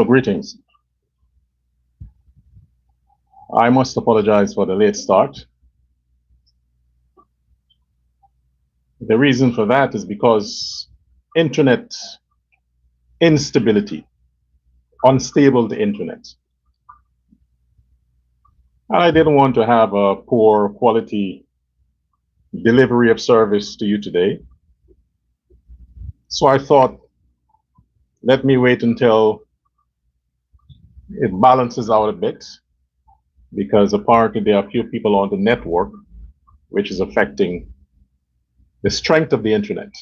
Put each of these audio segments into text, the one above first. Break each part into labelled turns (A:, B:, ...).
A: Greetings. I must apologize for the late start. The reason for that is because internet instability, unstable the internet. And I didn't want to have a poor quality delivery of service to you today. So I thought, let me wait until it balances out a bit, because apparently there are a few people on the network which is affecting the strength of the internet.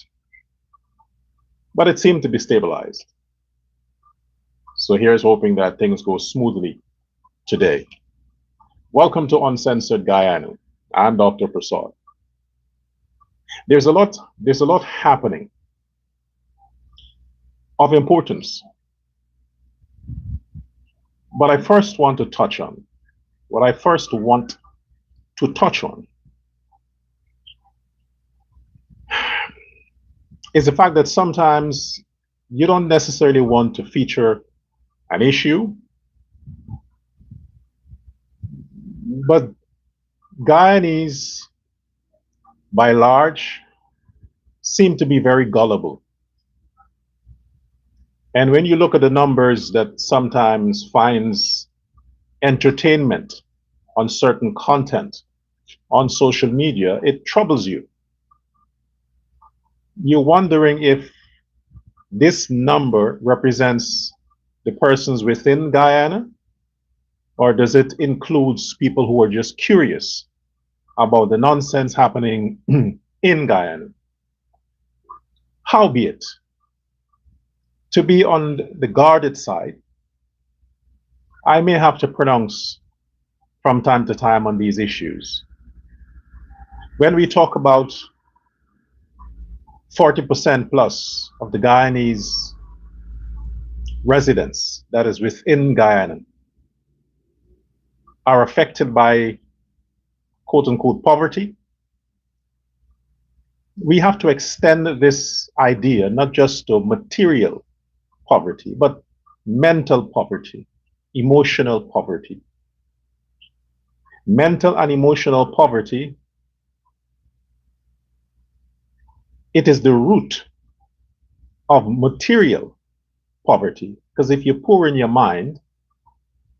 A: But it seemed to be stabilized. So here's hoping that things go smoothly today. Welcome to Uncensored Guyana. I'm Dr. Prasad. There's a lot happening of importance. But I first want to touch on is the fact that sometimes you don't necessarily want to feature an issue, but Guyanese, by large, seem to be very gullible. And when you look at the numbers that sometimes finds entertainment on certain content on social media, it troubles you. You're wondering if this number represents the persons within Guyana, or does it include people who are just curious about the nonsense happening in Guyana? Howbeit, to be on the guarded side, I may have to pronounce from time to time on these issues. When we talk about 40% plus of the Guyanese residents, that is within Guyana, are affected by quote unquote poverty, we have to extend this idea not just to material poverty, but mental poverty, emotional poverty. Mental and emotional poverty, it is the root of material poverty. Because if you're poor in your mind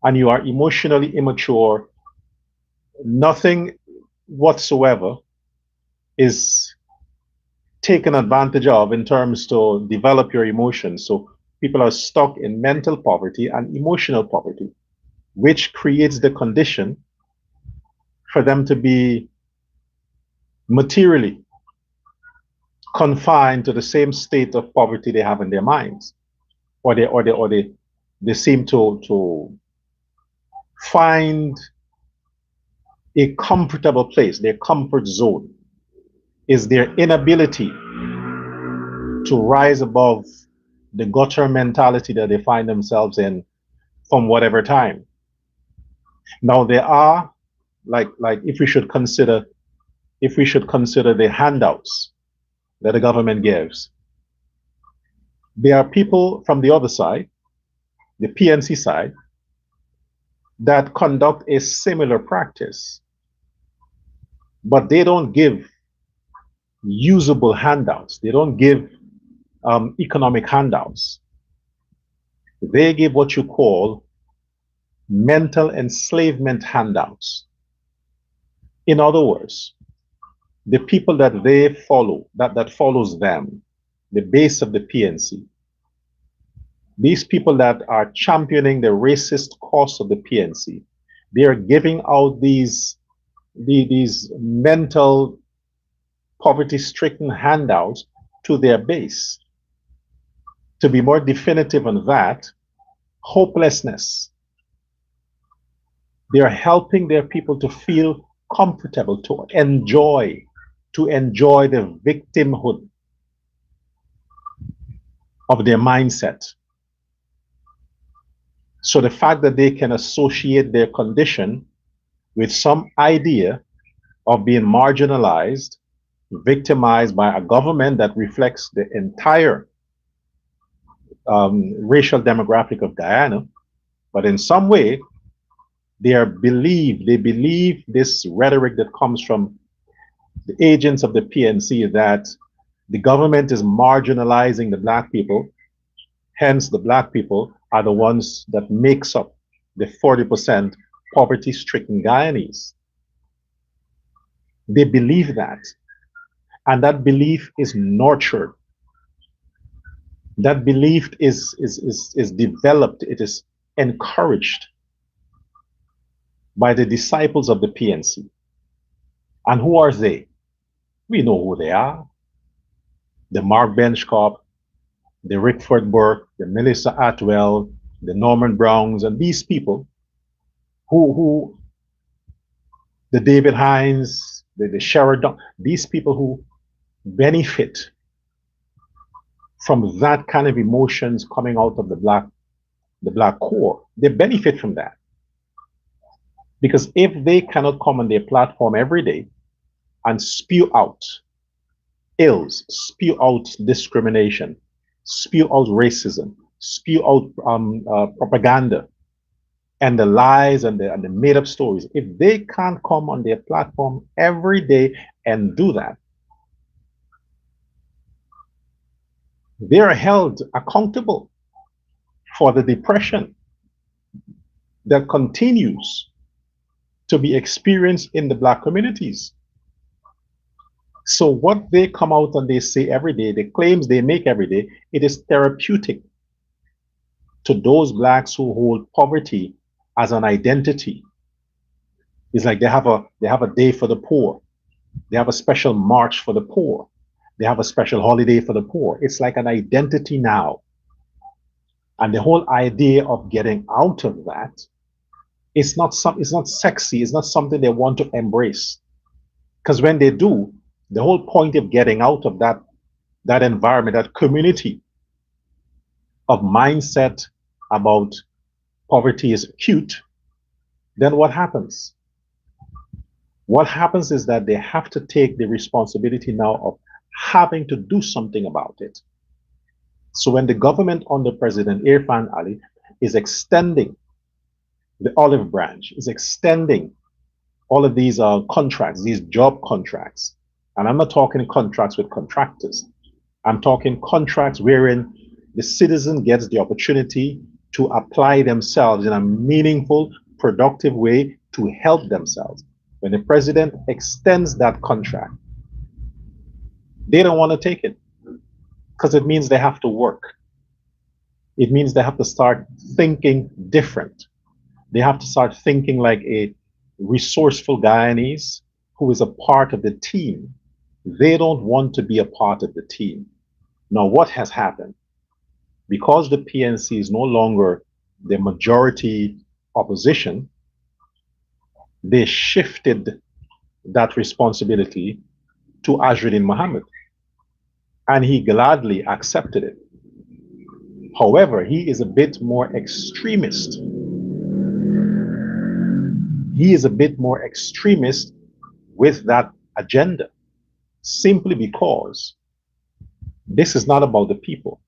A: and you are emotionally immature, nothing whatsoever is taken advantage of in terms to develop your emotions. So people are stuck in mental poverty and emotional poverty, which creates the condition for them to be materially confined to the same state of poverty they have in their minds, or they seem to find a comfortable place. Their comfort zone is their inability to rise above the gutter mentality that they find themselves in from whatever time. Now there are, like if we should consider the handouts that the government gives, there are people from the other side, the PNC side, that conduct a similar practice, but they don't give usable handouts. They don't give economic handouts. They give what you call mental enslavement handouts. In other words, the people that they follow, that follows them, the base of the PNC, these people that are championing the racist cause of the PNC, they are giving out these mental poverty-stricken handouts to their base. To be more definitive on that, hopelessness. They are helping their people to feel comfortable, to enjoy the victimhood of their mindset. So the fact that they can associate their condition with some idea of being marginalized, victimized by a government that reflects the entire racial demographic of Guyana, but in some way they believe this rhetoric that comes from the agents of the PNC that the government is marginalizing the black people, hence the black people are the ones that makes up the 40% poverty-stricken Guyanese. They believe that, and that belief is nurtured. That belief is developed, it is encouraged by the disciples of the PNC. And who are they? We know who they are. The Mark Benchcorp, the Rickford Burke, the Melissa Atwell, the Norman Browns, and these people who the David Hines, the Sheridan, these people who benefit from that kind of emotions coming out of the black core. They benefit from that. Because if they cannot come on their platform every day and spew out ills, spew out discrimination, spew out racism, spew out propaganda, and the lies and the made up stories, if they can't come on their platform every day and do that, they are held accountable for the depression that continues to be experienced in the black communities. So what they come out and they say every day, the claims they make every day, it is therapeutic to those blacks who hold poverty as an identity. It's like they have a day for the poor. They have a special march for the poor. They have a special holiday for the poor. It's like an identity now. And the whole idea of getting out of that, it's not sexy, it's not something they want to embrace. Because when they do, the whole point of getting out of that environment, that community of mindset about poverty is acute, then what happens? What happens is that they have to take the responsibility now of having to do something about it. So when the government under President Irfan Ali is extending the olive branch, is extending all of these contracts, these job contracts, and I'm not talking contracts with contractors, I'm talking contracts wherein the citizen gets the opportunity to apply themselves in a meaningful, productive way to help themselves. When the president extends that contract, they don't want to take it because it means they have to work. It means they have to start thinking different. They have to start thinking like a resourceful Guyanese who is a part of the team. They don't want to be a part of the team. Now, what has happened? Because the PNC is no longer the majority opposition, they shifted that responsibility to Azruddin Mohammed, and he gladly accepted it. However, he is a bit more extremist. He is a bit more extremist with that agenda, simply because this is not about the people.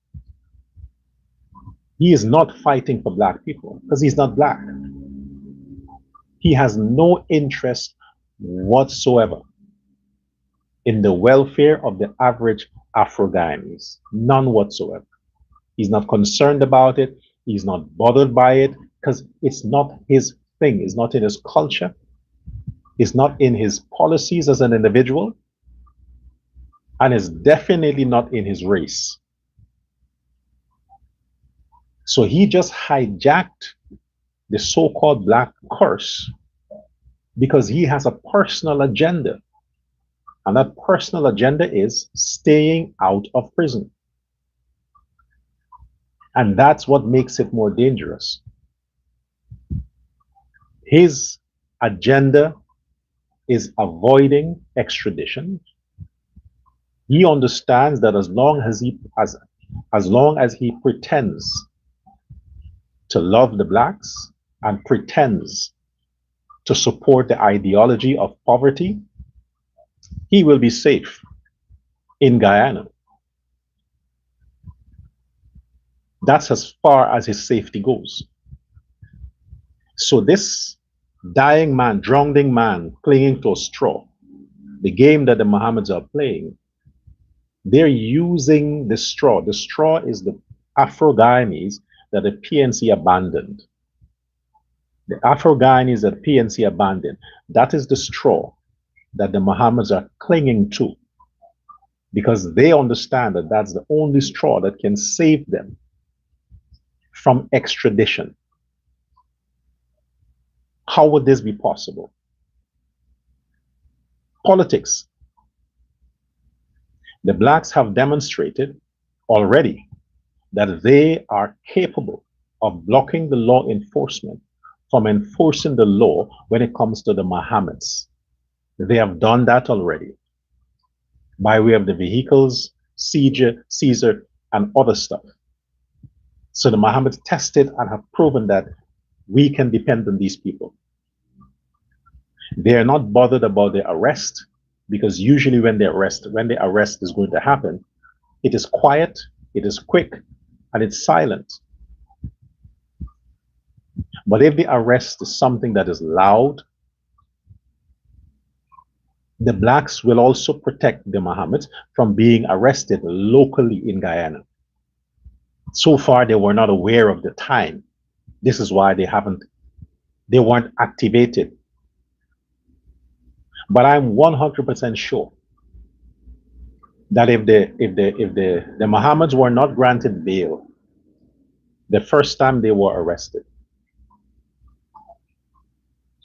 A: He is not fighting for black people because he's not black. He has no interest whatsoever in the welfare of the average Afro-Guyanese, none whatsoever. He's not concerned about it. He's not bothered by it because it's not his thing. It's not in his culture. It's not in his policies as an individual. And it's definitely not in his race. So he just hijacked the so-called black curse because he has a personal agenda. And that personal agenda is staying out of prison. And that's what makes it more dangerous. His agenda is avoiding extradition. He understands that as long as he pretends to love the blacks and pretends to support the ideology of poverty, he will be safe in Guyana. That's as far as his safety goes. So this dying man, drowning man, clinging to a straw, the game that the Mohammeds are playing, they're using the straw. The straw is the Afro-Guyanese that the PNC abandoned. The Afro-Guyanese that PNC abandoned. That is the straw that the Mohammeds are clinging to because they understand that that's the only straw that can save them from extradition. How would this be possible? Politics. The blacks have demonstrated already that they are capable of blocking the law enforcement from enforcing the law when it comes to the Mohammeds. They have done that already by way of the vehicles, Caesar, and other stuff. So the Mohammeds tested and have proven that we can depend on these people. They are not bothered about the arrest because usually when the arrest is going to happen, it is quiet, it is quick, and it's silent. But if the arrest is something that is loud, the blacks will also protect the Mohammeds from being arrested locally in Guyana. So far, they were not aware of the time. This is why they weren't activated. But I'm 100% sure that if the Mohammeds were not granted bail the first time they were arrested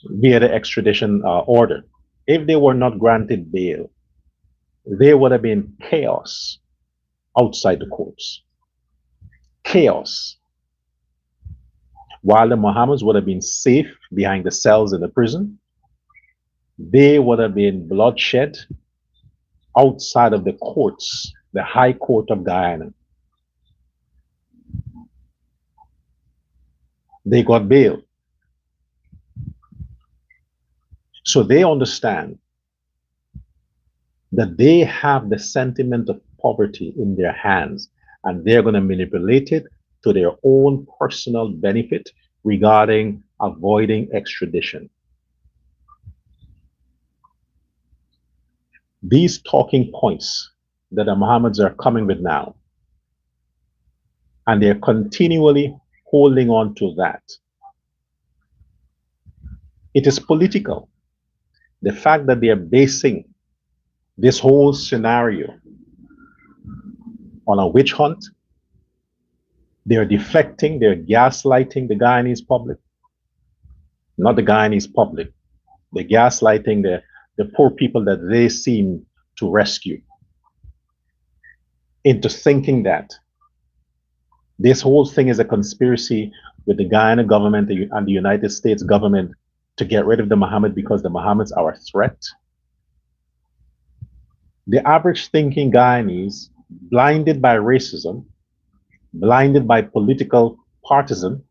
A: via the extradition order, if they were not granted bail, there would have been chaos outside the courts. Chaos. While the Mohammeds would have been safe behind the cells in the prison, there would have been bloodshed outside of the courts, the High Court of Guyana. They got bail. So they understand that they have the sentiment of poverty in their hands and they're going to manipulate it to their own personal benefit regarding avoiding extradition. These talking points that the Mohammeds are coming with now, and they're continually holding on to that. It is political. The fact that they are basing this whole scenario on a witch hunt, they're deflecting, they're gaslighting the Guyanese public. Not the Guyanese public. They're gaslighting the poor people that they seem to rescue into thinking that this whole thing is a conspiracy with the Guyana government and the United States government to get rid of the Mohammed because the Mohammeds are a threat. The average thinking Guyanese, blinded by racism, blinded by political partisan,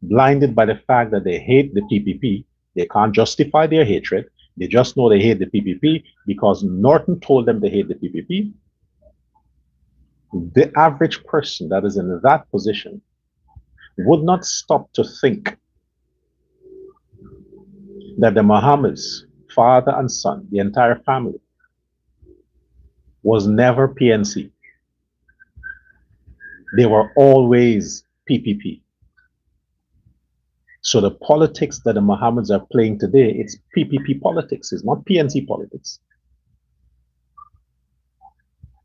A: blinded by the fact that they hate the PPP, they can't justify their hatred. They just know they hate the PPP because Norton told them they hate the PPP. The average person that is in that position would not stop to think that the Mohammeds, father and son, the entire family, was never PNC. They were always PPP. So the politics that the Mohammeds are playing today, it's PPP politics, it's not PNC politics.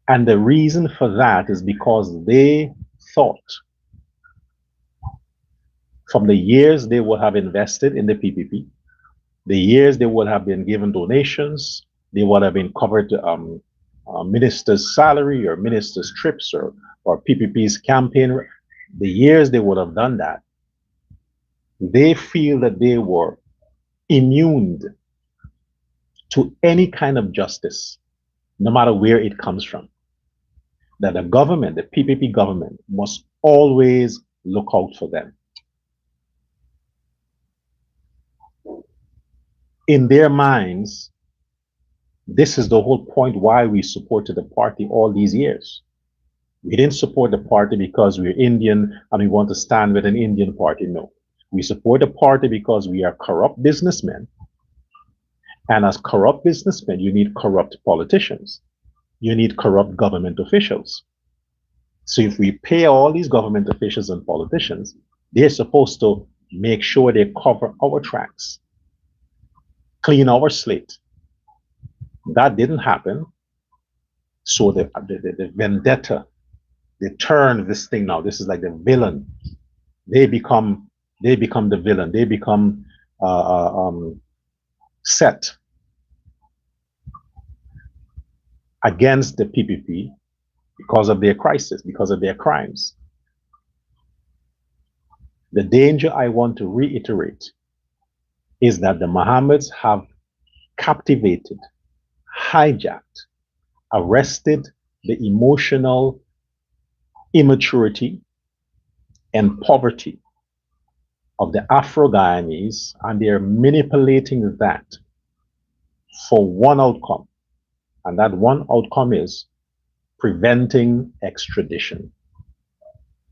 A: And the reason for that is because they thought from the years they would have invested in the PPP, the years they would have been given donations, they would have been covered minister's salary or minister's trips or PPP's campaign, the years they would have done that, they feel that they were immune to any kind of justice, no matter where it comes from. That the government, the PPP government, must always look out for them. In their minds, this is the whole point why we supported the party all these years. We didn't support the party because we're Indian and we want to stand with an Indian party. No. We support the party because we are corrupt businessmen. And as corrupt businessmen, you need corrupt politicians. You need corrupt government officials. So if we pay all these government officials and politicians, they're supposed to make sure they cover our tracks, clean our slate. That didn't happen. So the vendetta, they turn this thing now. This is like the villain. They become the villain. They become set against the PPP because of their crisis, because of their crimes. The danger I want to reiterate is that the Mohammeds have captivated, hijacked, arrested the emotional immaturity and poverty of the Afro-Guyanese, and they're manipulating that for one outcome. And that one outcome is preventing extradition.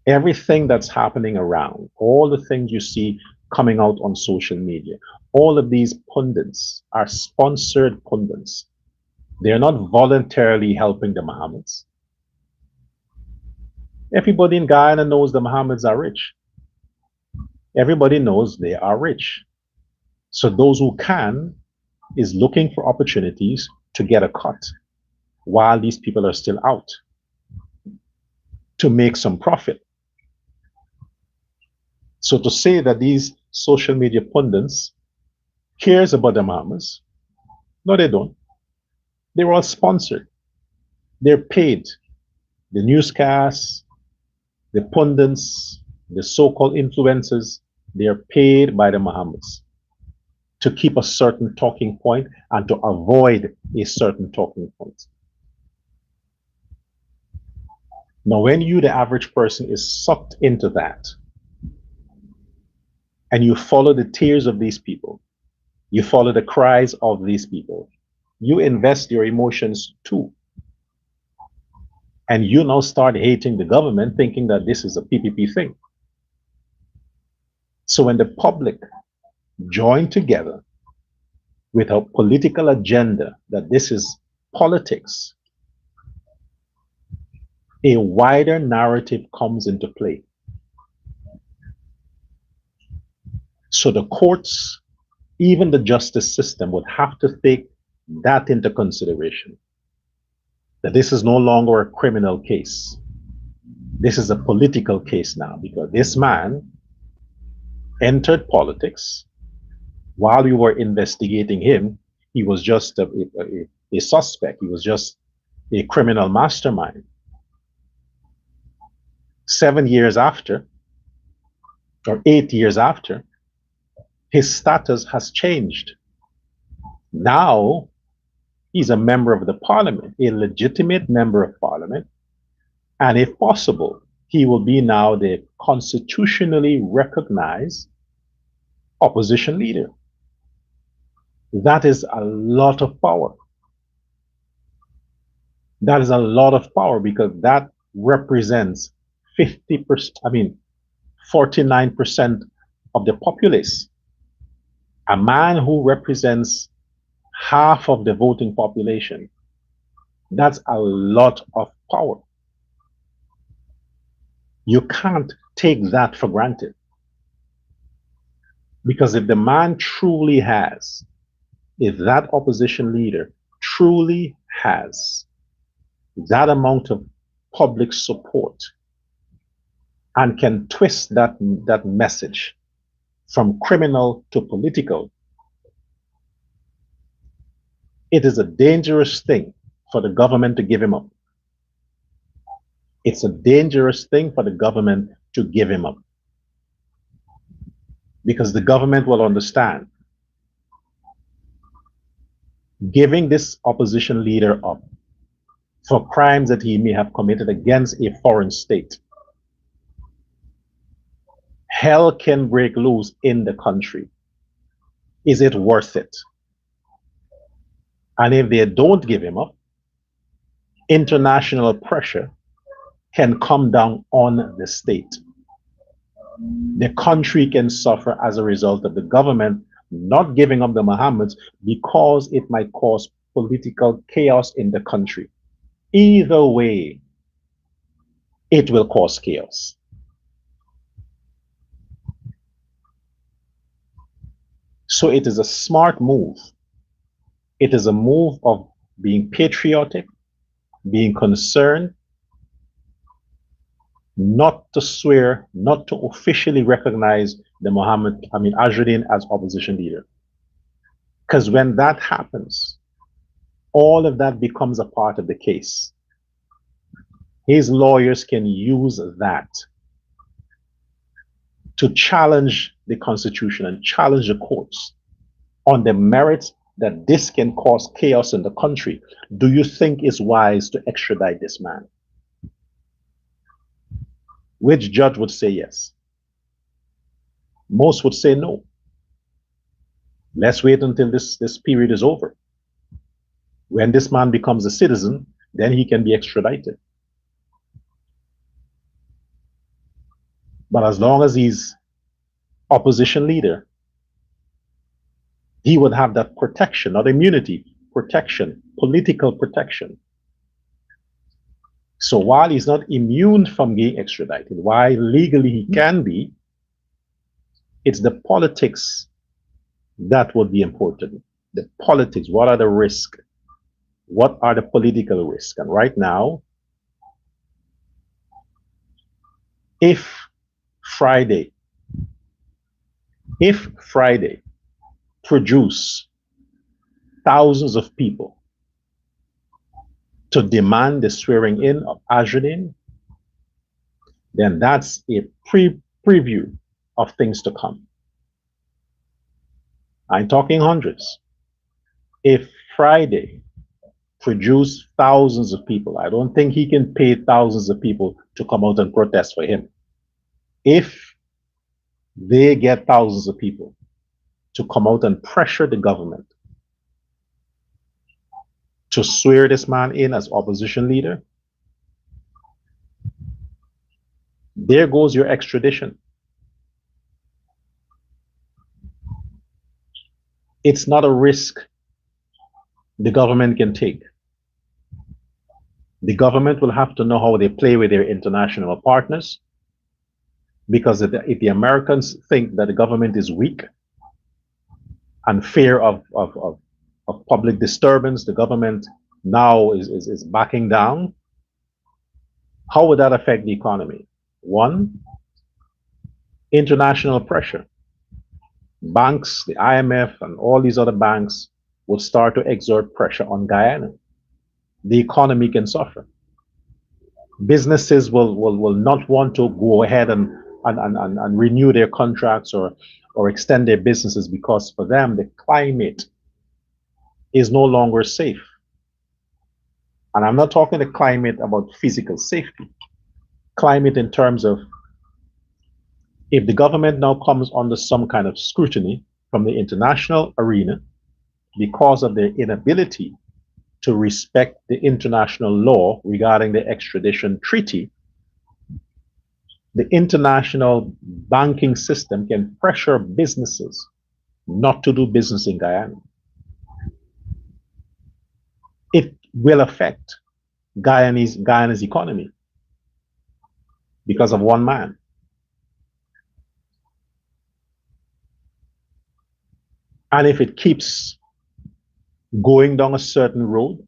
A: Everything that's happening around, all the things you see coming out on social media, all of these pundits are sponsored pundits. They're not voluntarily helping the Mohammeds. Everybody in Guyana knows the Mohammeds are rich. Everybody knows they are rich. So those who can is looking for opportunities to get a cut while these people are still out to make some profit. So to say that these social media pundits cares about the Mohammeds, no, they don't. They're all sponsored. They're paid. The newscasts, the pundits, the so-called influencers, they're paid by the Mohammeds to keep a certain talking point and to avoid a certain talking point. Now, when you, the average person, is sucked into that, and you follow the tears of these people, you follow the cries of these people, you invest your emotions too. And you now start hating the government, thinking that this is a PPP thing. So when the public join together with a political agenda that this is politics, a wider narrative comes into play. So the courts, even the justice system, would have to take that into consideration. That this is no longer a criminal case. This is a political case now, because this man entered politics. While we were investigating him, he was just a suspect. He was just a criminal mastermind. 7 years after, or 8 years after, his status has changed. Now, he's a member of the parliament, a legitimate member of parliament, and if possible, he will be now the constitutionally recognized opposition leader. That is a lot of power. That is a lot of power, because that represents 49% of the populace. A man who represents half of the voting population, that's a lot of power. You can't take that for granted. Because if the man truly has, if that opposition leader truly has that amount of public support and can twist that message from criminal to political, it is a dangerous thing for the government to give him up. It's a dangerous thing for the government to give him up. Because the government will understand giving this opposition leader up for crimes that he may have committed against a foreign state. Hell can break loose in the country. Is it worth it? And if they don't give him up, international pressure can come down on the state. The country can suffer as a result of the government not giving up the Mohammeds because it might cause political chaos in the country. Either way, it will cause chaos. So it is a smart move. It is a move of being patriotic, being concerned, not to swear, not to officially recognize the Azruddin as opposition leader. Because when that happens, all of that becomes a part of the case. His lawyers can use that to challenge the Constitution and challenge the courts on the merits that this can cause chaos in the country. Do you think it's wise to extradite this man? Which judge would say yes? Most would say no. Let's wait until this period is over. When this man becomes a citizen, then he can be extradited. But as long as he's opposition leader, he would have that protection, not immunity, protection, political protection. So while he's not immune from being extradited, while legally he can be, it's the politics that would be important. The politics, what are the risks? What are the political risks? And right now, if Friday produce thousands of people to demand the swearing in of Azruddin, then that's a preview of things to come. I'm talking hundreds. If Friday produce thousands of people, I don't think he can pay thousands of people to come out and protest for him. If they get thousands of people to come out and pressure the government to swear this man in as opposition leader, there goes your extradition. It's not a risk the government can take. The government will have to know how they play with their international partners, because if the Americans think that the government is weak and fear of public disturbance, the government now is backing down, how would that affect the economy? One, international pressure. Banks, the IMF, and all these other banks will start to exert pressure on Guyana. The economy can suffer. Businesses will not want to go ahead and renew their contracts or extend their businesses, because for them the climate is no longer safe. And I'm not talking the climate about physical safety. Climate in terms of, if the government now comes under some kind of scrutiny from the international arena because of their inability to respect the international law regarding the extradition treaty, the international banking system can pressure businesses not to do business in Guyana. It will affect Guyana's economy because of one man. And if it keeps going down a certain road,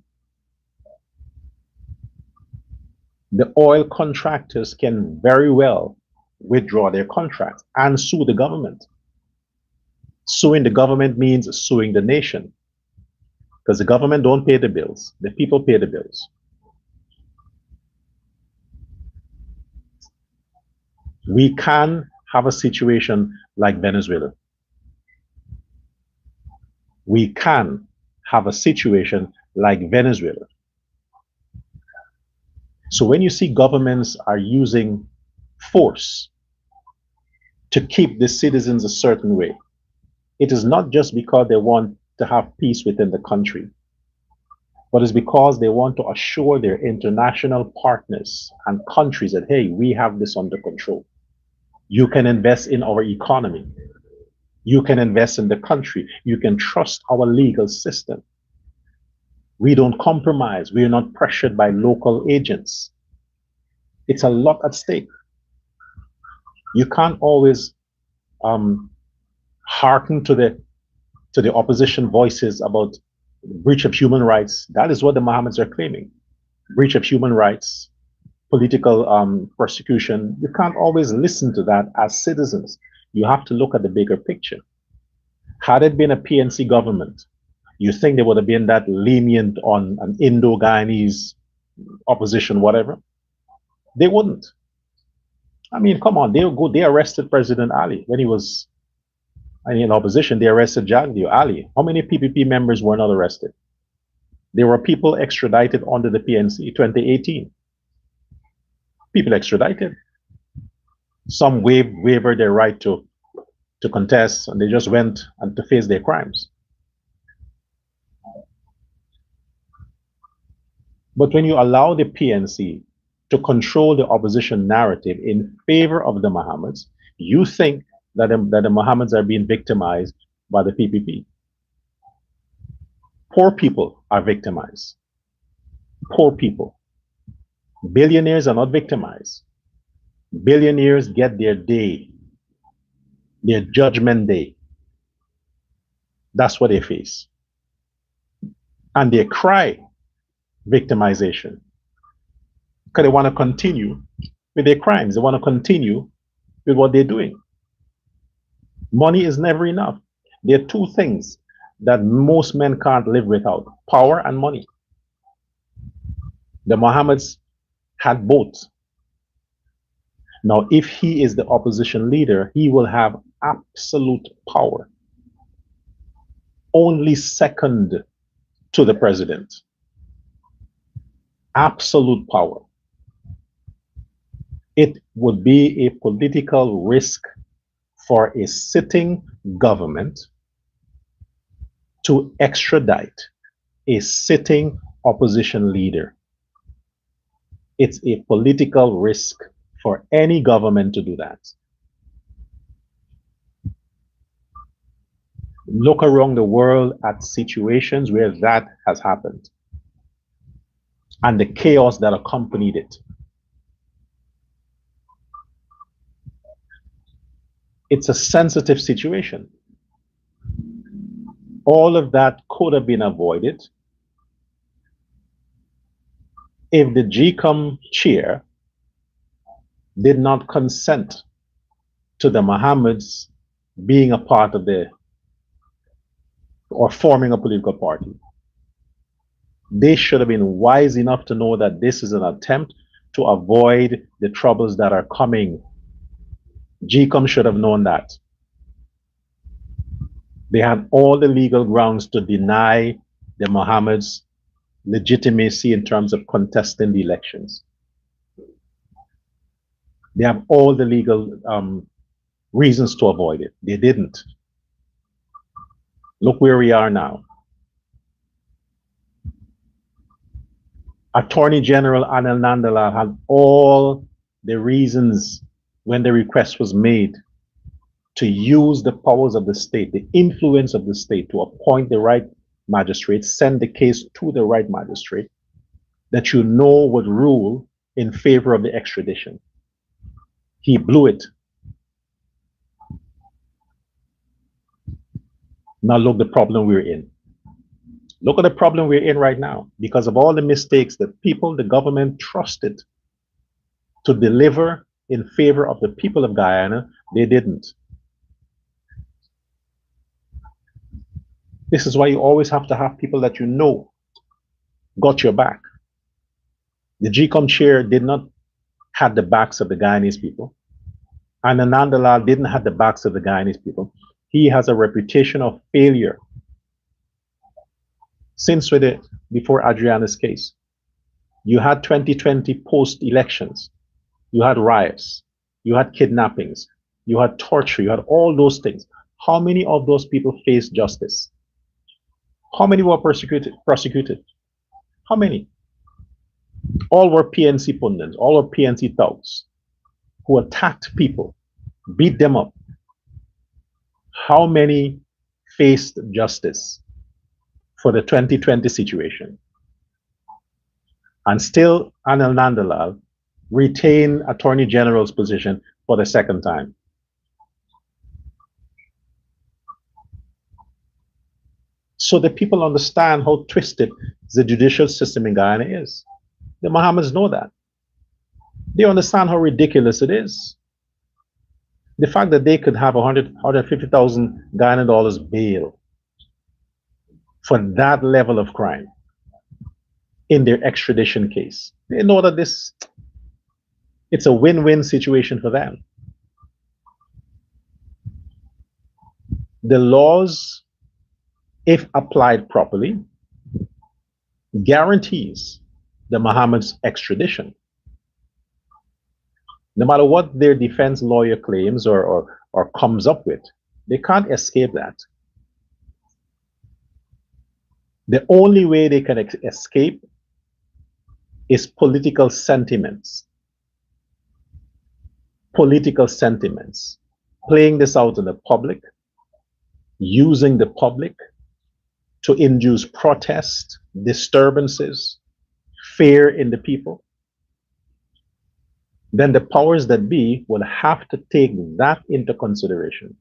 A: the oil contractors can very well withdraw their contracts and sue the government. Suing the government means suing the nation, because the government don't pay the bills, the people pay the bills. We can have a situation like Venezuela. We can have a situation like Venezuela. So when you see governments are using force to keep the citizens a certain way, it is not just because they want to have peace within the country. but it's because they want to assure their international partners and countries that, hey, we have this under control. You can invest in our economy. You can invest in the country. You can trust our legal system. We don't compromise. We are not pressured by local agents. It's a lot at stake. You can't always hearken to the opposition voices about breach of human rights. That is what the Mohammeds are claiming. Breach of human rights, political persecution. You can't always listen to that as citizens. You have to look at the bigger picture. Had it been a PNC government, you think they would have been that lenient on an Indo-Guyanese opposition, whatever? They wouldn't. I mean, come on, they arrested President Ali when he was in opposition. They arrested Jagdeo Ali. How many PPP members were not arrested? There were people extradited under the PNC 2018. People extradited. Some wavered their right to contest, and they just went and to face their crimes. But when you allow the PNC to control the opposition narrative in favor of the Mohammeds, you think that the Mohammeds are being victimized by the PPP. Poor people are victimized. Poor people. Billionaires are not victimized. Billionaires get their day, their judgment day. That's what they face. And they cry victimization because they want to continue with their crimes. They want to continue with what they're doing. Money is never enough. There are two things that most men can't live without: power and money. The Mohammeds had both. Now, if he is the opposition leader, he will have absolute power, only second to the president. Absolute power. It would be a political risk for a sitting government to extradite a sitting opposition leader. It's a political risk for any government to do that. Look around the world at situations where that has happened and the chaos that accompanied it. It's a sensitive situation. All of that could have been avoided if the GCOM chair did not consent to the Mohammeds being a part of or forming a political party. They should have been wise enough to know that this is an attempt to avoid the troubles that are coming. GCOM should have known that. They had all the legal grounds to deny the Mohammeds legitimacy in terms of contesting the elections. They have all the legal reasons to avoid it. They didn't. Look where we are now. Attorney General Anil Nandala had all the reasons when the request was made to use the powers of the state, the influence of the state, to appoint the right magistrate, send the case to the right magistrate that you know would rule in favor of the extradition. He blew it. Now look the problem we're in. Look at the problem we're in right now. Because of all the mistakes that people, the government trusted to deliver in favor of the people of Guyana, they didn't. This is why you always have to have people that you know got your back. The GCOM chair did not have the backs of the Guyanese people. And Nandala didn't have the backs of the Guyanese people. He has a reputation of failure. Since before Adriana's case, you had 2020 post-elections. You had riots. You had kidnappings. You had torture. You had all those things. How many of those people faced justice? How many were prosecuted? How many? All were PNC pundits, all were PNC thugs who attacked people, beat them up. How many faced justice for the 2020 situation? And still, Anil Nandalal retained Attorney General's position for the second time. So the people understand how twisted the judicial system in Guyana is. The Mohammeds know that. They understand how ridiculous it is. The fact that they could have 150,000 Guyana dollars bail for that level of crime in their extradition case. They know that it's a win-win situation for them. The laws, if applied properly, guarantees the Mohammeds extradition. No matter what their defense lawyer claims or comes up with, they can't escape that. The only way they can escape is political sentiments. Political sentiments. Playing this out in the public, using the public to induce protest, disturbances, fear in the people. Then the powers that be will have to take that into consideration.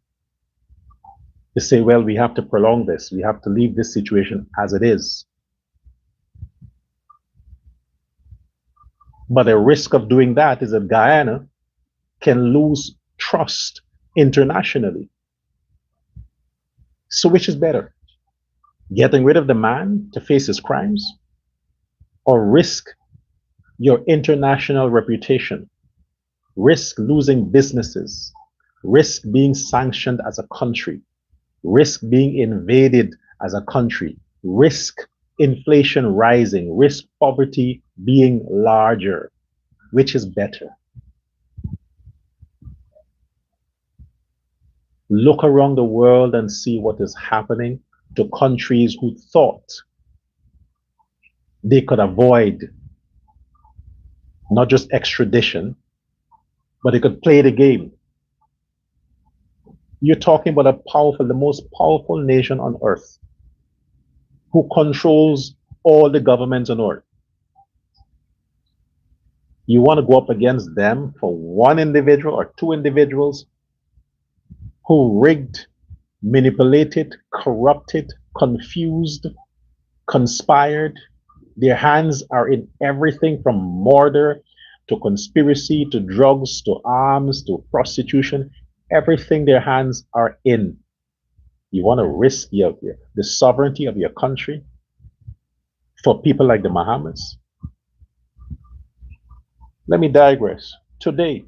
A: To say, well, we have to prolong this. We have to leave this situation as it is. But the risk of doing that is that Guyana can lose trust internationally. So which is better? Getting rid of the man to face his crimes, or risk your international reputation, risk losing businesses, risk being sanctioned as a country, risk being invaded as a country, risk inflation rising, risk poverty being larger? Which is better? Look around the world and see what is happening to countries who thought they could avoid not just extradition, but they could play the game. You're talking about the most powerful nation on earth, who controls all the governments on earth. You want to go up against them for one individual or two individuals who rigged, manipulated, corrupted, confused, conspired. Their hands are in everything from murder to conspiracy to drugs to arms to prostitution. Everything their hands are in. You want to risk the sovereignty of your country for people like the Mohammeds? Let me digress. Today,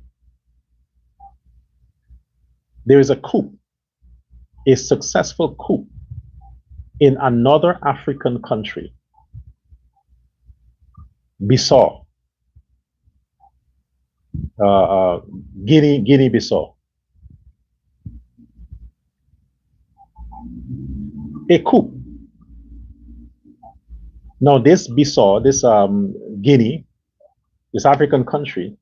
A: there is a coup, a successful coup in another African country, Bissau, Guinea-Bissau. A coup. Now this Bissau, this Guinea, this African country,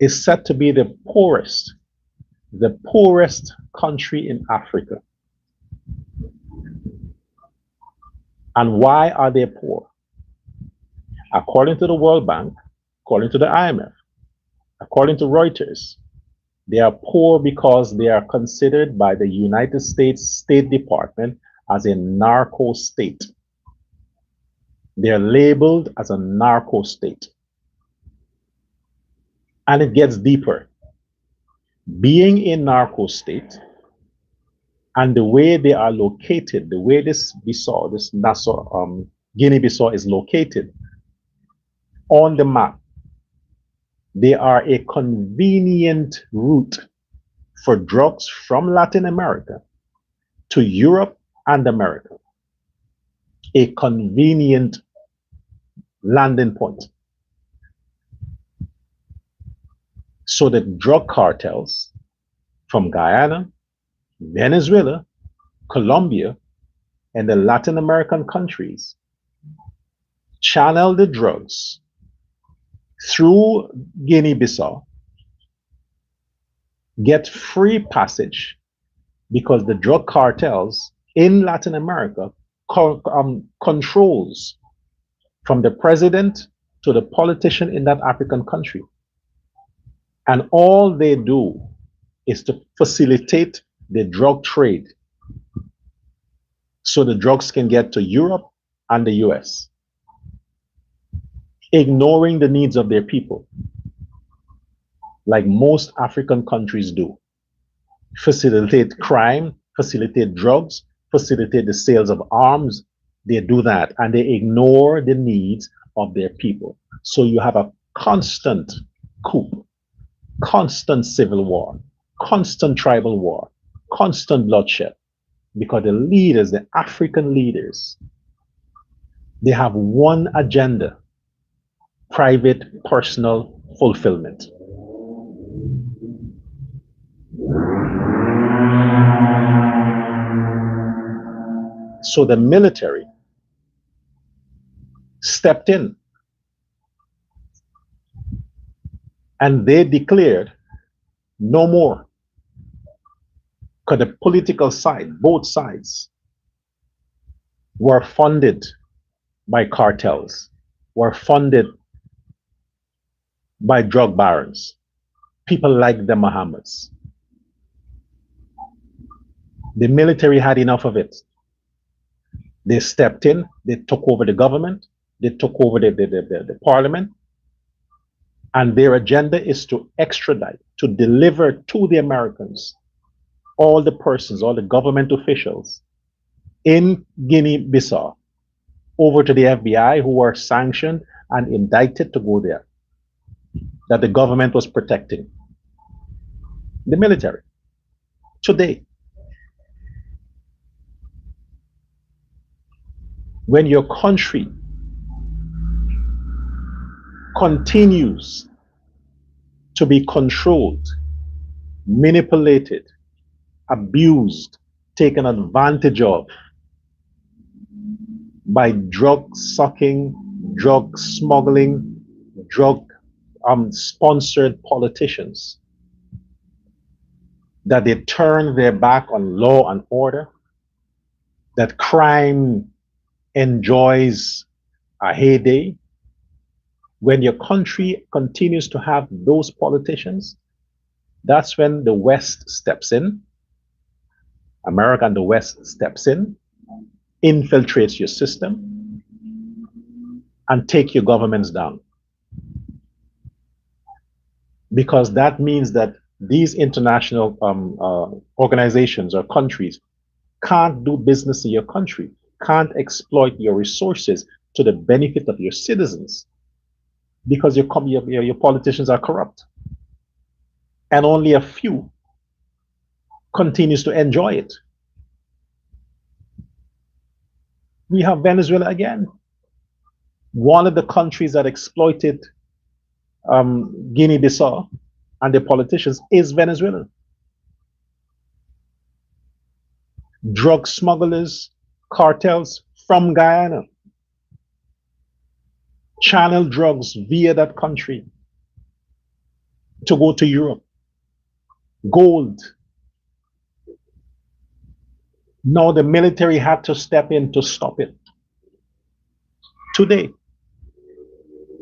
A: is said to be the poorest country in Africa. And why are they poor? According to the World Bank, according to the IMF, according to Reuters, they are poor because they are considered by the United States State Department as a narco state. They're labeled as a narco state. And it gets deeper. Being a narco state and the way they are located, the way this Bissau, this Nassau, Guinea-Bissau is located on the map, they are a convenient route for drugs from Latin America to Europe and America. A convenient landing point. So the drug cartels from Guyana, Venezuela, Colombia, and the Latin American countries channel the drugs through Guinea-Bissau, get free passage because the drug cartels in Latin America controls from the president to the politician in that African country. And all they do is to facilitate the drug trade so the drugs can get to Europe and the US, ignoring the needs of their people, like most African countries do. Facilitate crime, facilitate drugs, facilitate the sales of arms. They do that, and they ignore the needs of their people. So you have a constant coup, constant civil war, constant tribal war, constant bloodshed, because the leaders, the African leaders, they have one agenda: private, personal fulfillment. So the military stepped in and they declared no more. Because the political side, both sides, were funded by cartels, were funded by drug barons, people like the Mohammeds. The military had enough of it. They stepped in, they took over the government, they took over the parliament, and their agenda is to extradite, to deliver to the Americans all the persons, all the government officials in Guinea-Bissau over to the FBI who were sanctioned and indicted to go there, that the government was protecting. The military. Today, when your country continues to be controlled, manipulated, abused, taken advantage of by drug sucking, drug smuggling, drug sponsored politicians, that they turn their back on law and order, that crime enjoys a heyday. When your country continues to have those politicians, that's when the West steps in. America and the West steps in, infiltrates your system, and take your governments down. Because that means that these international organizations or countries can't do business in your country, can't exploit your resources to the benefit of your citizens, because your politicians are corrupt. And only a few continues to enjoy it. We have Venezuela again. One of the countries that exploited Guinea-Bissau and the politicians is Venezuela. Drug smugglers, cartels from Guyana channel drugs via that country to go to Europe. Gold. Now the military had to step in to stop it. Today,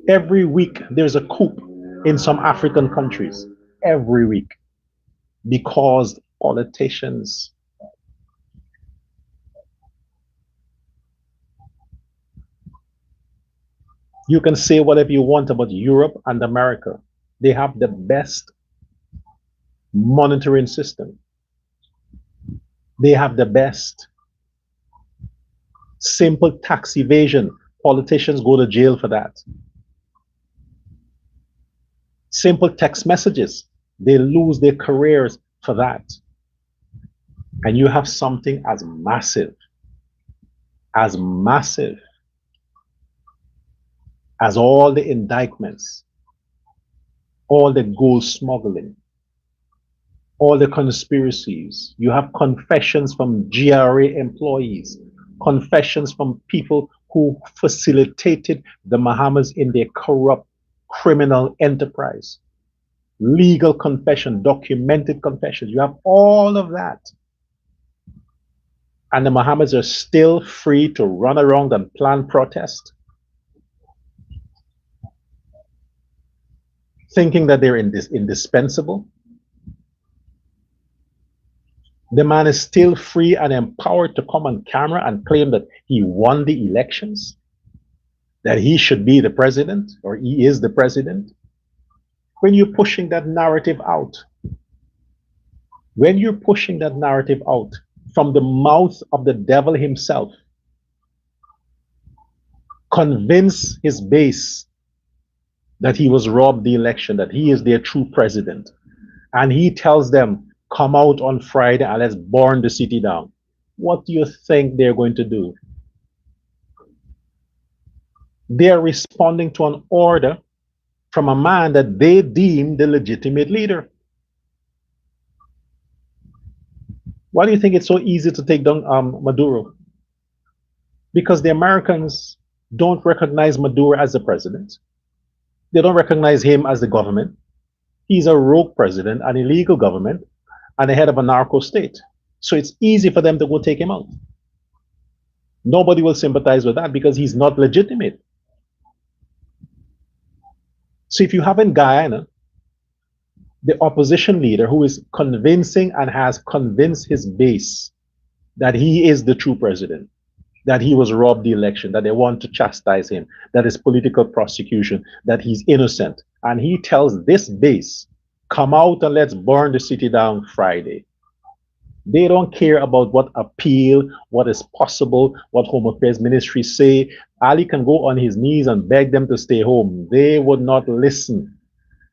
A: every week there's a coup in some African countries. Every week. Because politicians. You can say whatever you want about Europe and America. They have the best monitoring system. They have the best. Simple tax evasion. Politicians go to jail for that. Simple text messages. They lose their careers for that. And you have something as massive as all the indictments, all the gold smuggling, all the conspiracies. You have confessions from GRA employees, confessions from people who facilitated the Mohammeds in their corrupt criminal enterprise. Legal confession, documented confessions. You have all of that. And the Mohammeds are still free to run around and plan protest, thinking that they're indispensable. The man is still free and empowered to come on camera and claim that he won the elections, that he should be the president, or he is the president. When you're pushing that narrative out, from the mouth of the devil himself, convince his base that he was robbed the election, that he is their true president, and he tells them, come out on Friday and let's burn the city down. What do you think they're going to do? They're responding to an order from a man that they deem the legitimate leader. Why do you think it's so easy to take down Maduro? Because the Americans don't recognize Maduro as the president. They don't recognize him as the government. He's a rogue president, an illegal government, and the head of a narco state. So it's easy for them to go take him out. Nobody will sympathize with that because he's not legitimate. So if you have in Guyana the opposition leader who is convincing and has convinced his base that he is the true president, that he was robbed the election, that they want to chastise him, that is political prosecution, that he's innocent. And he tells this base, come out and let's burn the city down Friday. They don't care about what appeal, what is possible, what Home Affairs ministries say. Ali can go on his knees and beg them to stay home. They would not listen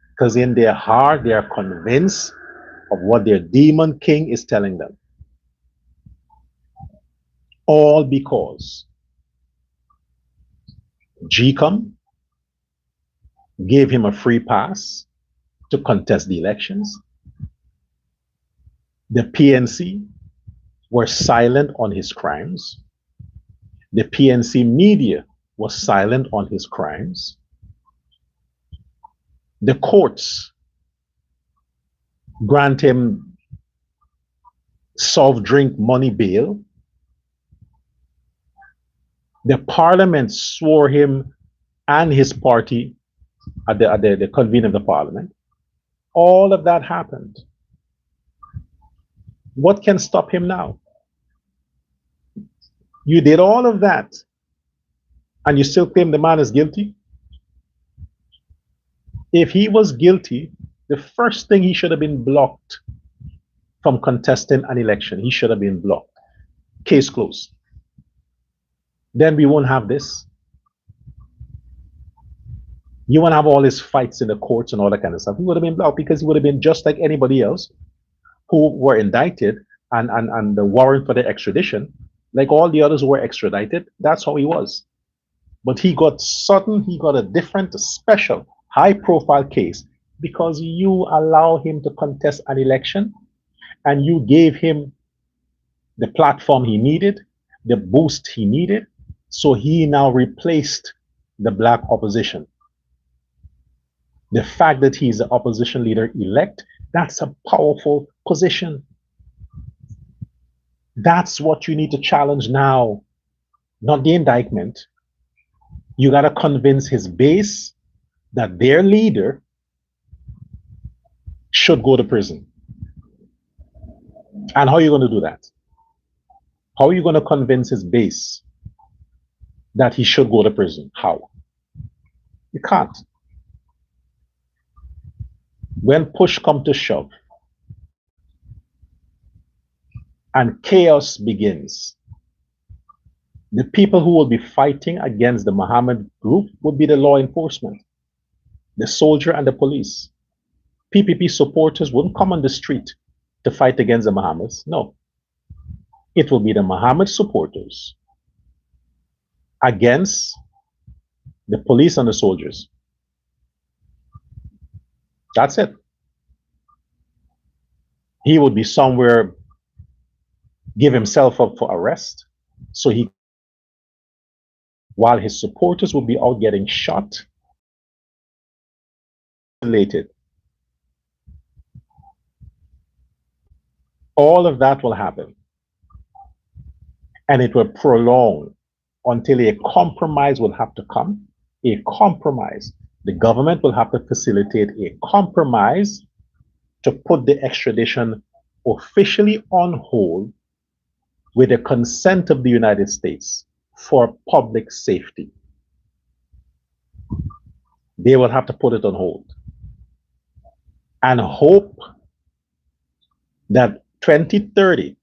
A: because in their heart, they are convinced of what their demon king is telling them. All because GCOM gave him a free pass to contest the elections. The PNC were silent on his crimes. The PNC media was silent on his crimes. The courts grant him soft drink money bail. The parliament swore him and his party at the convening of the parliament. All of that happened. What can stop him now? You did all of that and you still claim the man is guilty? If he was guilty, the first thing, he should have been blocked from contesting an election. He should have been blocked. Case closed. Then we won't have this. You won't have all these fights in the courts and all that kind of stuff. He would have been blocked because he would have been just like anybody else who were indicted and the warrant for the extradition, like all the others who were extradited. That's how he was. But he got a different, special, high-profile case because you allow him to contest an election and you gave him the platform he needed, the boost he needed, so he now replaced the black opposition. The fact that he's the opposition leader elect, that's a powerful position. That's what you need to challenge now, not the indictment. You got to convince his base that their leader should go to prison. And how are you going to do that? How are you going to convince his base that he should go to prison? How? You can't. When push comes to shove and chaos begins, the people who will be fighting against the Mohammed group would be the law enforcement, the soldier and the police. PPP supporters wouldn't come on the street to fight against the Mohammeds. No. It will be the Mohammed supporters against the police and the soldiers. That's it. He would be somewhere, give himself up for arrest, so he while his supporters will be out getting shot, related. All of that will happen. And it will prolong until a compromise will have to come. A compromise. The government will have to facilitate a compromise to put the extradition officially on hold with the consent of the United States for public safety. They will have to put it on hold and hope that 2030,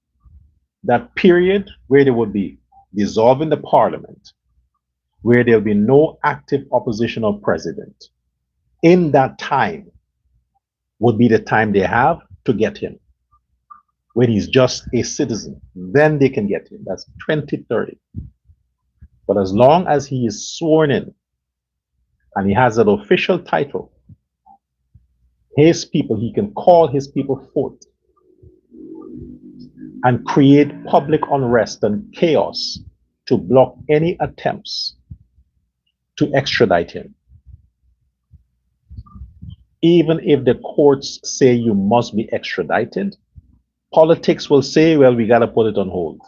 A: that period where they would be dissolving the parliament, where there'll be no active oppositional president, in that time would be the time they have to get him. When he's just a citizen, then they can get him. That's 2030. But as long as he is sworn in and he has an official title, his people, he can call his people forth and create public unrest and chaos to block any attempts to extradite him. Even if the courts say you must be extradited, politics will say, well, we got to put it on hold.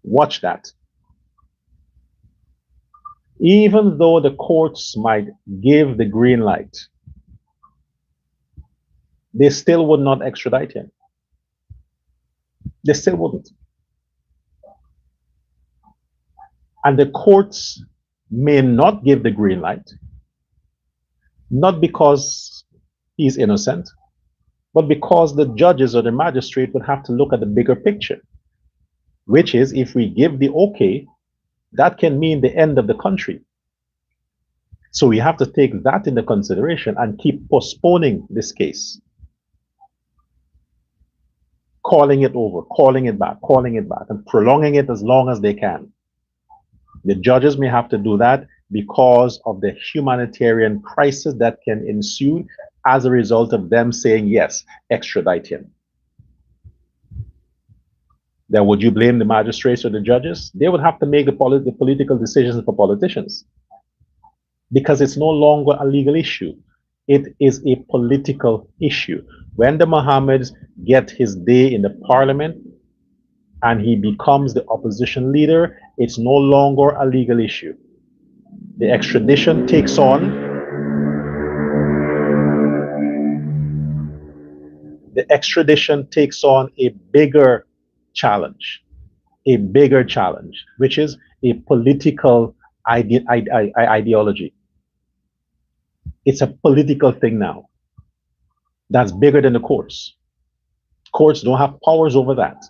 A: Watch that. Even though the courts might give the green light, they still would not extradite him. They still wouldn't. And the courts may not give the green light, not because he's innocent, but because the judges or the magistrate would have to look at the bigger picture, which is if we give the okay, that can mean the end of the country. So we have to take that into consideration and keep postponing this case. Calling it over, calling it back, and prolonging it as long as they can. The judges may have to do that because of the humanitarian crisis that can ensue as a result of them saying, yes, extradite him. Then would you blame the magistrates or the judges? They would have to make the political decisions for politicians because it's no longer a legal issue. It is a political issue. When the Mohammeds get his day in the parliament and he becomes the opposition leader, it's no longer a legal issue. The extradition takes on a bigger challenge, which is a political ideology. It's a political thing now. That's bigger than the courts. Courts don't have powers over that.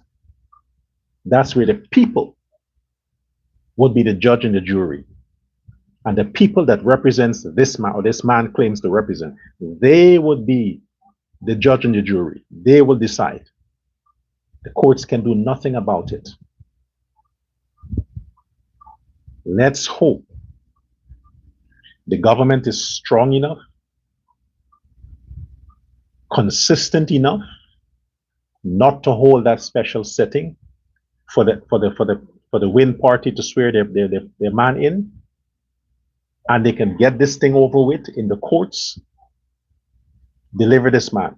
A: That's where the people would be the judge and the jury. And the people that represents this man, or this man claims to represent, they would be the judge and the jury. They will decide. The courts can do nothing about it. Let's hope the government is strong enough, consistent enough, not to hold that special setting for the win party to swear their man in, and they can get this thing over with in the courts, deliver this man.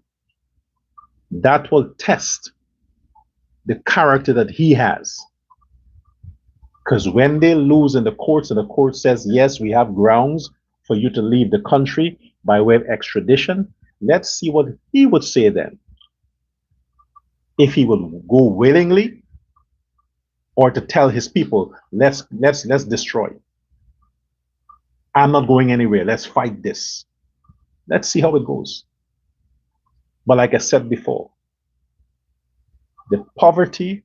A: That will test the character that he has. Because when they lose in the courts and the court says, yes, we have grounds for you to leave the country by way of extradition, let's see what he would say then. If he would go willingly, or to tell his people, let's destroy. I'm not going anywhere. Let's fight this. Let's see how it goes. But like I said before, the poverty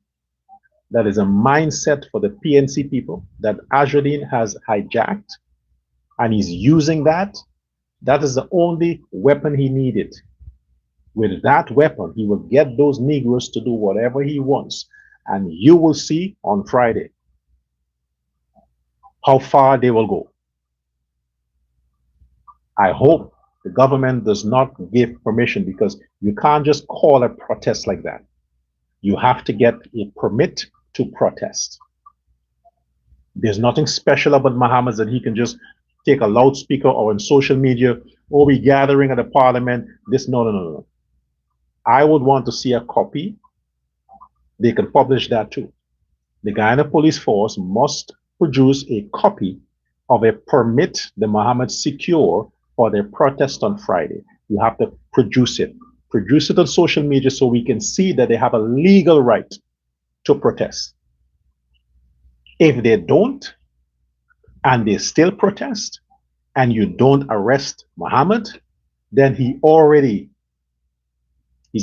A: that is a mindset for the PNC people that Azruddin has hijacked, and he's using that, that is the only weapon he needed. With that weapon, he will get those Negroes to do whatever he wants. And you will see on Friday how far they will go. I hope the government does not give permission, because you can't just call a protest like that. You have to get a permit to protest. There's nothing special about Mohammeds that he can just take a loudspeaker or on social media, or we gathering at the parliament. This, no, no, no, no. I would want to see a copy. They can publish that too. The Guyana Police Force must produce a copy of a permit the Mohammeds secure for their protest on Friday. You have to produce it. Produce it on social media so we can see that they have a legal right to protest. If they don't, and they still protest, and you don't arrest Mohammed, then he's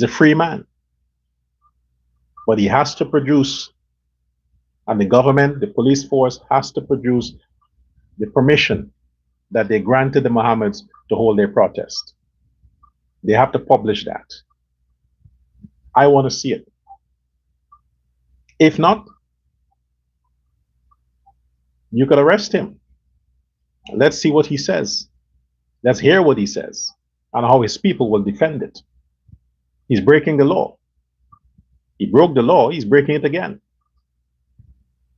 A: a free man. But he has to produce, and the government, the police force has to produce the permission that they granted the Mohammeds to hold their protest. They have to publish that. I want to see it. If not, you could arrest him. Let's see what he says. Let's hear what he says and how his people will defend it. He's breaking the law. He broke the law, he's breaking it again.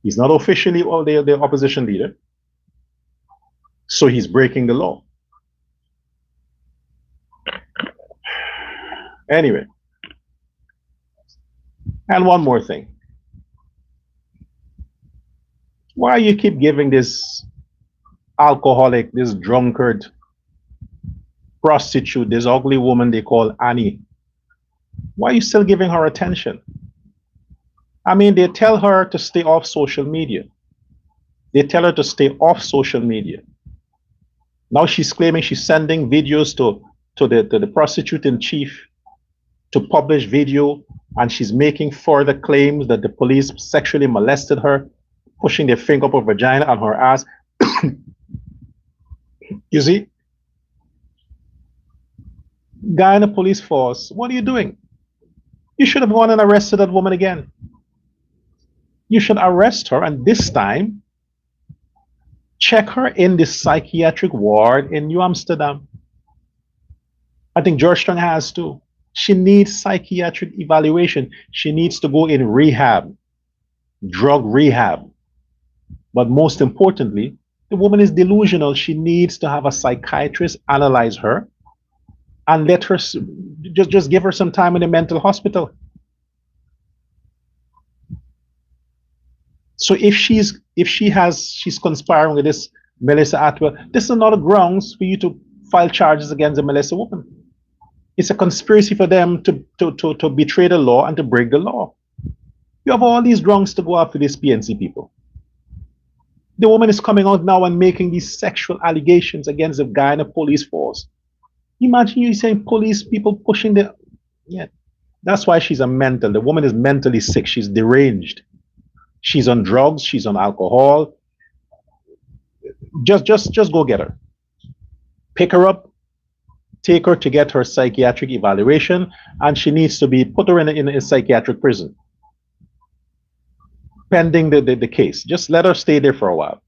A: He's not officially the opposition leader, so he's breaking the law. Anyway, and one more thing. Why you keep giving this alcoholic, this drunkard, prostitute, this ugly woman they call Annie? Why are you still giving her attention? I mean, they tell her to stay off social media. They tell her to stay off social media. Now she's claiming she's sending videos to the prostitute in chief to publish video, and she's making further claims that the police sexually molested her, pushing their finger up her vagina and her ass. You see? Guyana police force, what are you doing? You should have gone and arrested that woman again. You should arrest her, and this time check her in the psychiatric ward in New Amsterdam. I think Georgetown has too. She needs psychiatric evaluation. She needs to go in rehab, drug rehab. But most importantly, the woman is delusional. She needs to have a psychiatrist analyze her and let her just give her some time in a mental hospital. So if she's conspiring with this Melissa Atwell, this is not a grounds for you to file charges against the Melissa woman. It's a conspiracy for them to betray the law and to break the law. You have all these grounds to go after these PNC people. The woman is coming out now and making these sexual allegations against the Guyana police force. Imagine you saying police people pushing the, yeah. That's why she's a mental. The woman is mentally sick. She's deranged. She's on drugs. She's on alcohol. Just go get her. Pick her up. Take her to get her psychiatric evaluation, and she needs to be put her in a psychiatric prison pending the case. Just let her stay there for a while.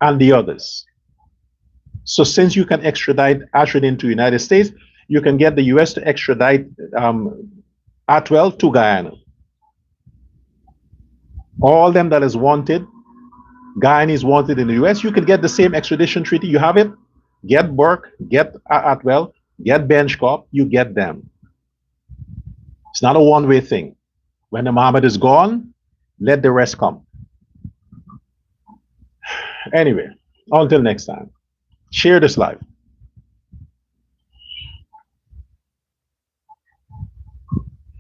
A: And the others. So since you can extradite Azruddin to the United States, you can get the US to extradite Atwell to Guyana. All them that is wanted, Guyana is wanted in the US, you can get the same extradition treaty. You have it. Get Burke, get Atwell, get Benchcorp, you get them. It's not a one-way thing. When the Mohammed is gone, let the rest come. Anyway, until next time, share this live.